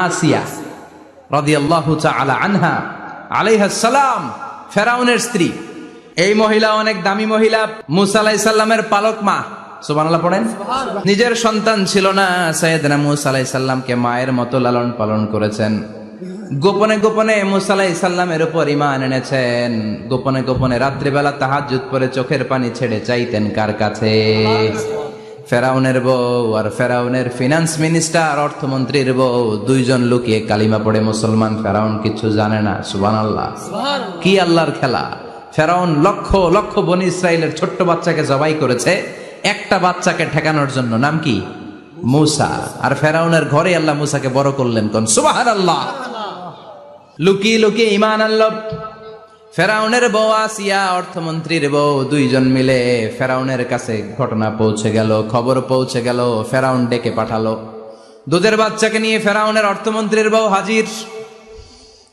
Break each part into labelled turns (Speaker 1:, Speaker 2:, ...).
Speaker 1: আসিয়া রাদিয়াল্লাহু তাআলা আনহা আলাইহাস সালাম, ফেরাউনের স্ত্রী। এই মহিলা অনেক দামি মহিলা, মুসা আলাইহিস সালামের পালক মা। সুবহানাল্লাহ পড়েন। নিজের সন্তান ছিল না, সাইয়েদনা মুসা আলাইহিস সালামকে মায়ের মতো লালন পালন করেছেন। গোপনে গোপনে মুসা আলাইহিস সালামের উপর ঈমান এনেছেন। গোপনে গোপনে রাত্রিবেলা তাহাজ্জুদ পড়ে চোখের পানি ছেড়ে চাইতেন কার কাছে? ফেরাউনের বউ আর ফেরাউনের ফিনান্স মিনিস্টার, অর্থমন্ত্রীর বউ, দুইজন লুকিয়ে কালিমা পড়ে মুসলমান। ফেরাউন কিছু জানে না। সুবহানাল্লাহ। কি আল্লাহর খেলা! ফেরাউন লক্ষ লক্ষ বনি ইসরাইলের ছোট্ট বাচ্চাকে জবাই করেছে একটা বাচ্চাকে ঠেকানোর জন্য। নাম কি? মুসা। আর ফেরাউনের ঘরে আল্লাহ মুসাকে বড় করলেন। কোন সুবহানাল্লাহ! লুকিয়ে লুকিয়ে ঈমান আনলো। ফেরাউনের বউ আসিয়া, অর্থমন্ত্রীর বউ, দুইজন মিলে ফেরাউনের কাছে ঘটনা পৌঁছে গেল, খবর পৌঁছে গেল। ফেরাউন ডেকে পাঠালো। দুধের বাচ্চাকে নিয়ে ফেরাউনের অর্থমন্ত্রীর বউ হাজির।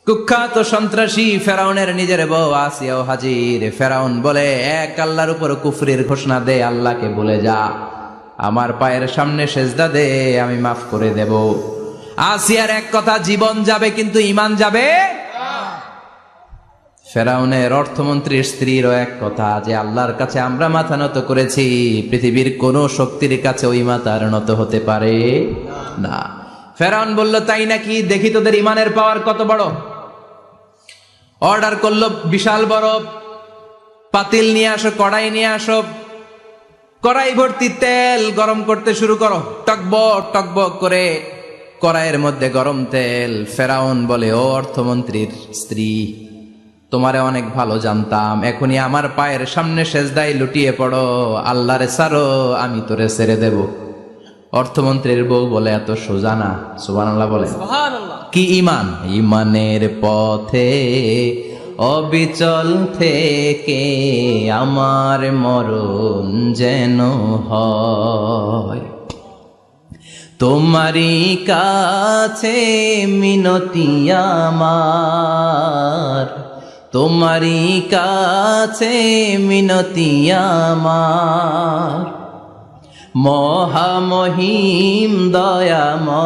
Speaker 1: কুখ্যাত সন্ত্রাসী ফেরাউনের নিজের বউ আসিয়াও হাজির। ফেরাউন বলে, এক আল্লাহর উপর কুফরির ঘোষণা দে, আল্লাহকে বলে যা, আমার পায়ের সামনে সেজদা দে, আমি মাফ করে দেব। আসিয়ার এক কথা, জীবন যাবে কিন্তু ঈমান যাবে। ফেরাউনের অর্থমন্ত্রীর স্ত্রীরও এক কথা, যে আল্লাহর কাছে আমরা মাথা নত করেছি, পৃথিবীর কোন শক্তির কাছে ওই মাথার নত হতে পারে না। ফেরাউন বলল, তাই নাকি? দেখি তোদের ঈমানের পাওয়ার কত বড়। অর্ডার করলো, বিশাল বড় পাতিল নিয়ে আসো, কড়াই নিয়ে আসো, কড়াই ভর্তি তেল গরম করতে শুরু করো। টকবক টকবক করে কড়াইয়ের মধ্যে গরম তেল। ফেরাউন বলে, ও অর্থমন্ত্রীর স্ত্রী, তোমারে অনেক ভালো জানতাম, এখনই আমার পায়ের সামনে সেজদায় লুটিয়ে পড়ো, আল্লাহরে ছাড়ো, আমি তোরে ছেড়ে দেব। অর্থমন্ত্রীর বউ বলে, এত সোজা না। সুবহানাল্লাহ বলে। কি ঈমান? ঈমানের পথে অবিচল থেকে আমার মরণ যেন হয়, তোমারই কাছে মিনতি আমার, তোমারই কাছে মিনতি আমার, মহামহিম দয়াময়,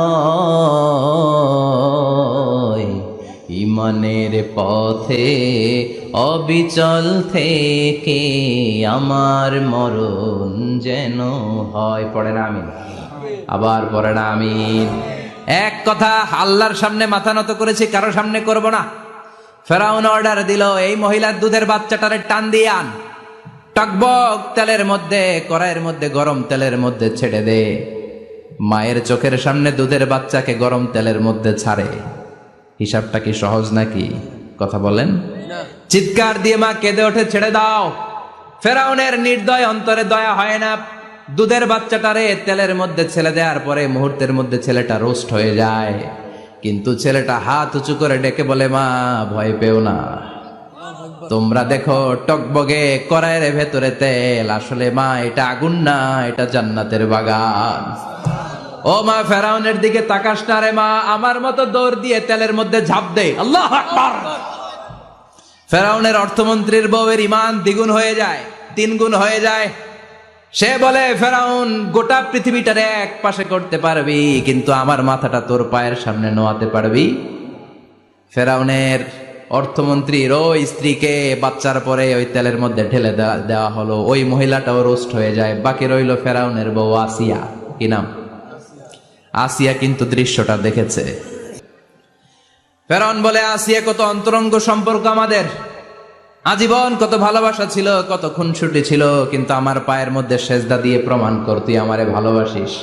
Speaker 1: ঈমানের পথে অবিচল থেকে আমার মরণ যেন হয়। পড়ে না আমিন? আবার পড়ে না আমিন? এক কথা, আল্লাহর সামনে মাথা নত করেছি, কারো সামনে করব না। ফেরাউন অর্ডার দিল, এই মহিলার দুধের বাচ্চাটারে টান দিয়ে আন, টকবক তেলের মধ্যে, কড়াইয়ের মধ্যে গরম তেলের মধ্যে ছেড়ে দে। মায়ের চোখের সামনে দুধের বাচ্চাকে গরম তেলের মধ্যে ছাড়ে। হিসাবটা কি সহজ নাকি? কথা বলেন। চিৎকার দিয়ে মা কেঁদে ওঠে, ছেড়ে দাও। ফেরাউনের নির্দয় অন্তরে দয়া হয় না। দুধের বাচ্চাটারে তেলের মধ্যে ছেড়ে দেওয়ার পরে মুহূর্তের মধ্যে ছেলেটা রোস্ট হয়ে যায়। কিন্তু ছেলেটা হাত উঁচু করে ডেকে বলে, মা ভয় পেও না, তোমরা দেখো টকবগে কড়াইয়ের ভেতরে তেল, আসলে মা এটা আগুন না, এটা জান্নাতের বাগান। ও মা, ফেরাউনের দিকে তাকাস না রে মা, আমার মতো দৌড় দিয়ে তেলের মধ্যে ঝাঁপ দে। আল্লাহু আকবার। ফেরাউনের অর্থমন্ত্রীর বউয়ের ঈমান দ্বিগুণ হয়ে যায়, 3 গুণ হয়ে যায়। সে বলে, ফেরাউন, গোটা পৃথিবীটারে এক পাশে করতে পারবি, কিন্তু আমার মাথাটা তোর পায়ের সামনে নোয়াতে পারবি? ফেরাউনের অর্থমন্ত্রীর ওই স্ত্রীকে বাচ্চার পরে ওই তেলের মধ্যে ঢেলে দেওয়া হলো। ওই মহিলাটাও রোস্ট হয়ে যায়। বাকি রইল ফেরাউনের বউ আসিয়া। কি নাম? আসিয়া কিন্তু দৃশ্যটা দেখেছে। ফেরাউন বলে, আসিয়া, কত অন্তরঙ্গ সম্পর্ক আমাদের, আজীবন কত ভালোবাসা ছিল, কত খুনসুটি ছিল, কিন্তু আমার পায়ের মধ্যে সেজদা দিয়ে প্রমাণ কর তুই আমারে ভালোবাসিস।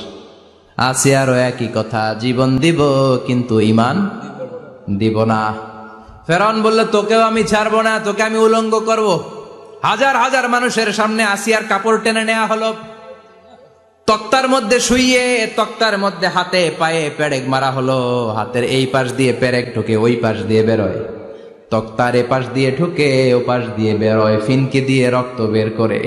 Speaker 1: আসিয়ারও একই কথা, জীবন দিব কিন্তু ঈমান দিব না। ফেরাউন বলল, তোকেও আমি ছাড়বো না, তোকে আমি উলঙ্গ করব। হাজার হাজার মানুষের সামনে আসিয়ার কাপড় টেনে নেওয়া হলো, তক্তার মধ্যে শুইয়ে তক্তার মধ্যে হাতে পায়ে পেরেক মারা হলো। হাতের এই পাশ দিয়ে পেরেক ঢুকে ওই পাশ দিয়ে বেরোয়, তক্তার এ পাশ দিয়ে ঢুকে ও পাশ দিয়ে বেরোয়, ফিনকে দিয়ে রক্ত বের করে।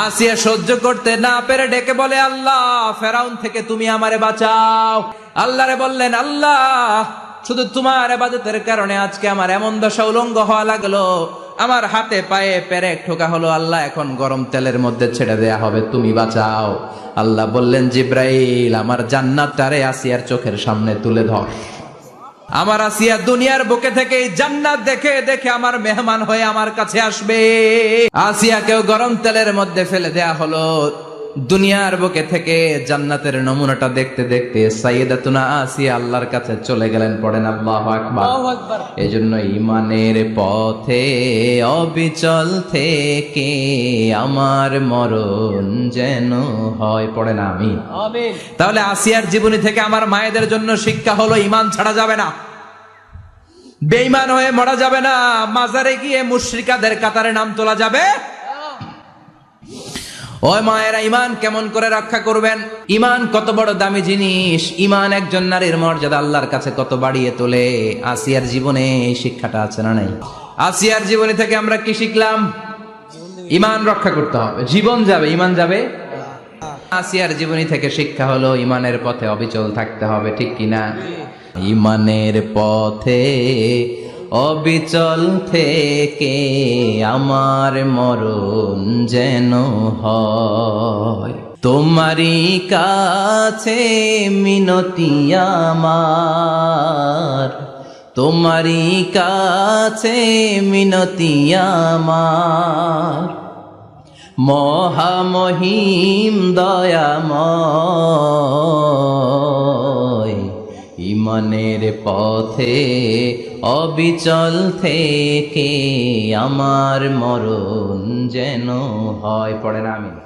Speaker 1: আসিয়া সহ্য করতে না পেরে ডেকে বলে, আল্লাহ, ফেরাউন থেকে তুমি আমারে বাঁচাও। আল্লাহরে বললেন, আল্লাহ, শুধু তোমার ইবাদতের কারণে আজকে আমার এমন দশা, উলঙ্গ হওয়া লাগলো, আমার হাতে পায়ে পেরেক ঠোকা হলো। আল্লাহ, এখন গরম তেলের মধ্যে ছেড়ে দেয়া হবে, তুমি বাঁচাও। আল্লাহ বললেন, জিব্রাইল, আমার জান্নাতটারে আসিয়ার চোখের সামনে তুলে ধর। আমার আসিয়া দুনিয়ার বুকে থেকে জান্নাত দেখে দেখে আমার মেহমান হয়ে আমার কাছে আসবে। আসিয়াকেও গরম তেলের মধ্যে ফেলে দেয়া হলো। দুনিয়ার বুকে থেকে জান্নাতের নমুনাটা দেখতে দেখতে সাইয়েদাতুনা আসিয়া আল্লাহর কাছে চলে গেলেন। পড়েন আল্লাহু আকবার। এজন্য ঈমানের পথে অবিচল থেকে আমার মরণ যেন হয়। পড়েন আমিন। তাহলে আসিয়ার জীবনী থেকে আমার মায়েদের জন্য শিক্ষা হলো, ঈমান ছাড়া যাবে না, বেঈমান হয়ে মরা যাবে না, মাজারে গিয়ে মুশরিকাদের কাতারে নাম তোলা যাবে। ওই মায়েরা ঈমান কেমন করে রক্ষা করবেন? ঈমান কত বড় দামি জিনিস, ঈমান একজন নারীর মর্যাদা আল্লাহর কাছে কত বাড়িয়ে তোলে। আসিয়ার জীবনে এই শিক্ষাটা আছে না নাই? আসিয়ার জীবনী থেকে আমরা কি শিখলাম? ঈমান রক্ষা করতে হবে, জীবন যাবে, ঈমান যাবে। আসিয়ার জীবনী থেকে শিক্ষা হলো ঈমানের পথে অবিচল থাকতে হবে, ঠিক কিনা? ঈমানের পথে অবিচল থেকে আমার মরণ যেন হয়। তোমারই কাছে মিনতি আমার, তোমারই কাছে মিনতি আমার, মহামহিম দয়াময়। ঈমানের পথে অবিচল থেকে আমার মরণ যেন হয়। পড়েন আমিন।